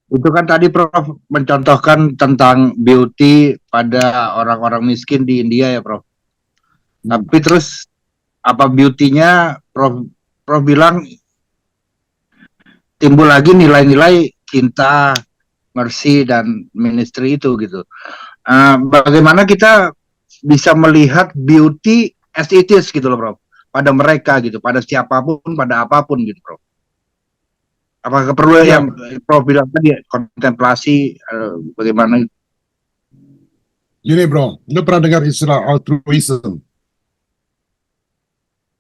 Itu kan tadi Prof mencontohkan tentang beauty pada orang-orang miskin di India ya Prof. Tapi terus apa beauty-nya Prof bilang timbul lagi nilai-nilai cinta, mercy dan ministry itu gitu. Bagaimana kita bisa melihat beauty as it is gitu loh Prof. Pada mereka gitu, pada siapapun, pada apapun gitu Prof. Apakah perlu Ya, yang Prof bilang tadi kontemplasi bagaimana? gini bro, lu pernah dengar istilah altruism?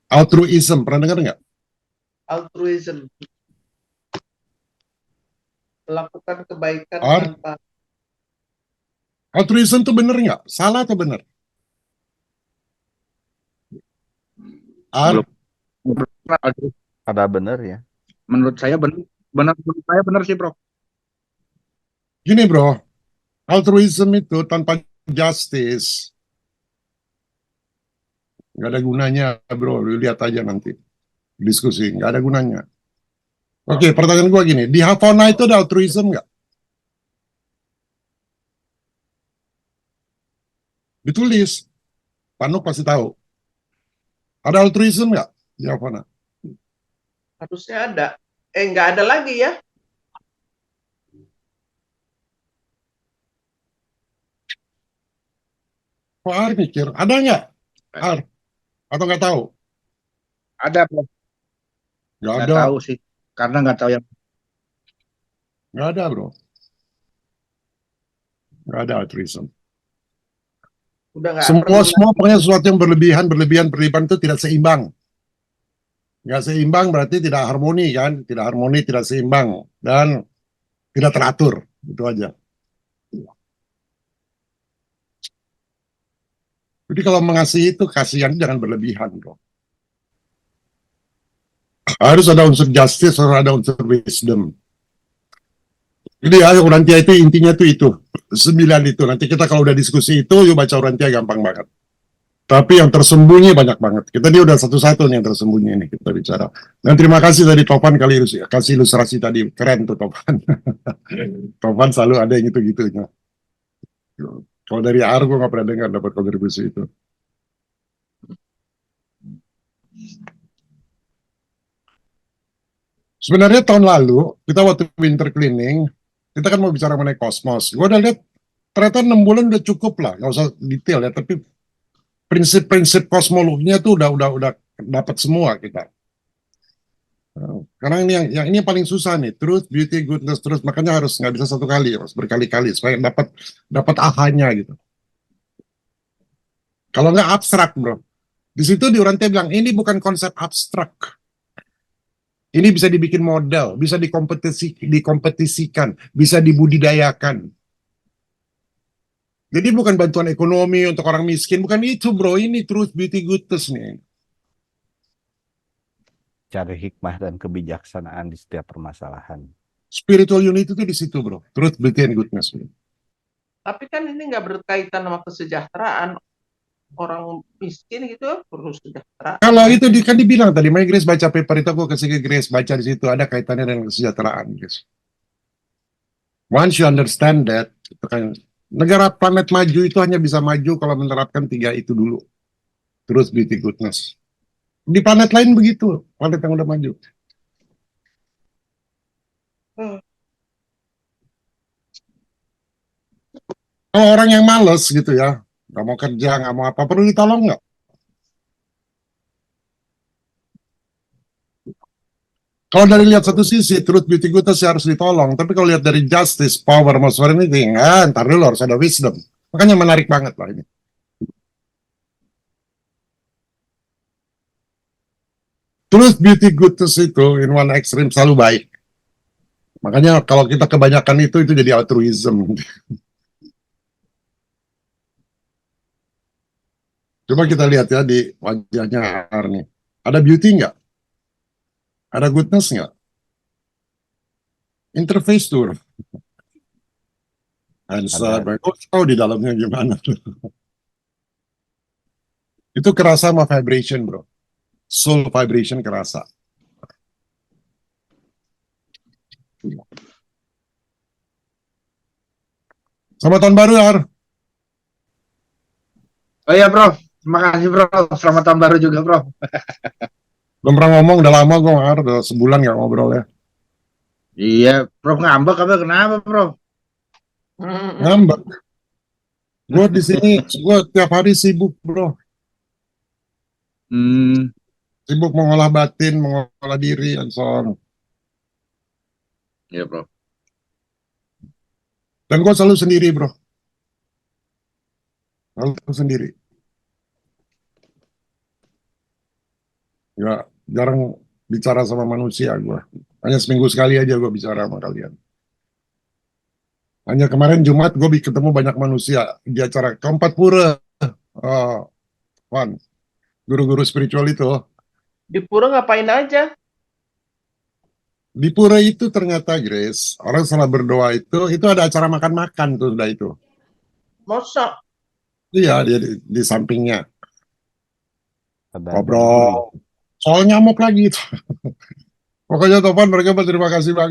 Altruism, pernah dengar nggak? Altruism, melakukan kebaikan Ar, tanpa. altruism tuh bener nggak? Salah atau bener? Ar, Belum. Ada benar ya. Menurut saya benar, menurut saya benar sih Prof. gini bro, altruism itu tanpa justice nggak ada gunanya bro. Lu lihat aja nanti diskusi, nggak ada gunanya. Oke, pertanyaan gua gini, di Havana itu ada altruism nggak? Ditulis, Panuk pasti tahu. Ada altruism nggak di Havana? Harusnya ada. Nggak ada lagi ya. Kok Ar mikir, ada nggak? Ar, atau nggak tahu? Ada Prof. Nggak Nggak ada, tahu sih, karena nggak tahu yang nggak ada bro. Nggak ada altruism. Udah nggak Semua perlu semua lagi. pokoknya sesuatu yang berlebihan itu tidak seimbang. Nggak seimbang berarti tidak harmoni kan? Tidak harmoni, tidak seimbang dan tidak teratur. Itu aja. Jadi kalau mengasihi itu kasihan jangan berlebihan bro. Harus ada unsur justice, harus ada unsur wisdom. Jadi ayo Urantia itu intinya tuh itu. 9 itu. Nanti kita kalau udah diskusi itu, yuk baca Urantia gampang banget. Tapi yang tersembunyi banyak banget. Kita dia udah satu-satu nih yang tersembunyi ini kita bicara. Dan terima kasih tadi Topan kali kasih ilustrasi tadi. Keren tuh Topan. Topan selalu ada yang gitu-gitunya. Kalau dari Argo nggak pernah dengar dapat kontribusi itu. Sebenarnya tahun lalu, kita waktu winter cleaning, kita kan mau bicara mengenai kosmos. Gue udah lihat, ternyata 6 bulan udah cukup lah. Nggak usah detail ya, tapi prinsip-prinsip kosmologinya tuh udah dapat semua kita. Karena ini yang paling susah nih, truth, beauty, goodness, terus makanya harus nggak bisa satu kali, harus berkali-kali supaya dapat ahanya gitu. Kalau nggak abstrak bro, di situ di Urantia bilang ini bukan konsep abstrak, ini bisa dibikin model, bisa dikompetisikan, bisa dibudidayakan. Jadi bukan bantuan ekonomi untuk orang miskin, bukan itu bro, ini truth, beauty, goodness nih. Cari hikmah dan kebijaksanaan di setiap permasalahan. Spiritual unity itu di situ bro, truth, beauty, and goodness. Bro. Tapi kan ini nggak berkaitan sama kesejahteraan. Orang miskin gitu perlu sejahtera. Kalau itu kan dibilang tadi, Grace baca paper itu aku kasih ke Grace, baca di situ ada kaitannya dengan kesejahteraan, Grace. Once you understand that, itu kan, negara planet maju itu hanya bisa maju kalau menerapkan 3 itu dulu. Terus beauty goodness. Di planet lain begitu, planet yang udah maju. Kalau orang yang males gitu ya, nggak mau kerja, nggak mau apa, perlu ditolong nggak? Kalau dari lihat satu sisi, truth, beauty, goodness harus ditolong. Tapi kalau lihat dari justice, power, most anything, ntar dulu harus ada wisdom. Makanya menarik banget lah ini. Truth, beauty, goodness itu in one extreme selalu baik. Makanya kalau kita kebanyakan itu jadi altruism. Coba kita lihat ya di wajahnya Arni. Ada beauty nggak? Ada goodness nggak? Interface tuh. Handsome. Kok tahu di dalamnya gimana tuh? Itu kerasa sama vibration bro. Soul vibration kerasa. Selamat tahun baru, Har. Oh iya, Prof. Terima kasih, Prof. Selamat tahun baru juga, Prof. Belum pernah ngomong, udah lama gue, Har. Udah sebulan gak ngobrol ya. Iya, Prof ngambek apa kenapa, Prof? Ngambek. Gue di sini, gue tiap hari sibuk, bro. Hmm, Sibuk mengolah batin, mengolah diri, and so on. iya, Prof. Dan gue selalu sendiri, bro. Selalu sendiri. Gak, jarang bicara sama manusia gue. Hanya seminggu sekali aja gue bicara sama kalian. Hanya kemarin Jumat gue ketemu banyak manusia di acara keempat pura. Oh, Wan, guru-guru spiritual itu. Di pura ngapain aja? Di pura itu ternyata, Grace, orang setelah berdoa itu ada acara makan-makan tuh sudah itu. Masa? Iya, di sampingnya. Ada Ngobrol. Soal nyamuk lagi itu. Pokoknya Topan, mereka berterima kasih banget.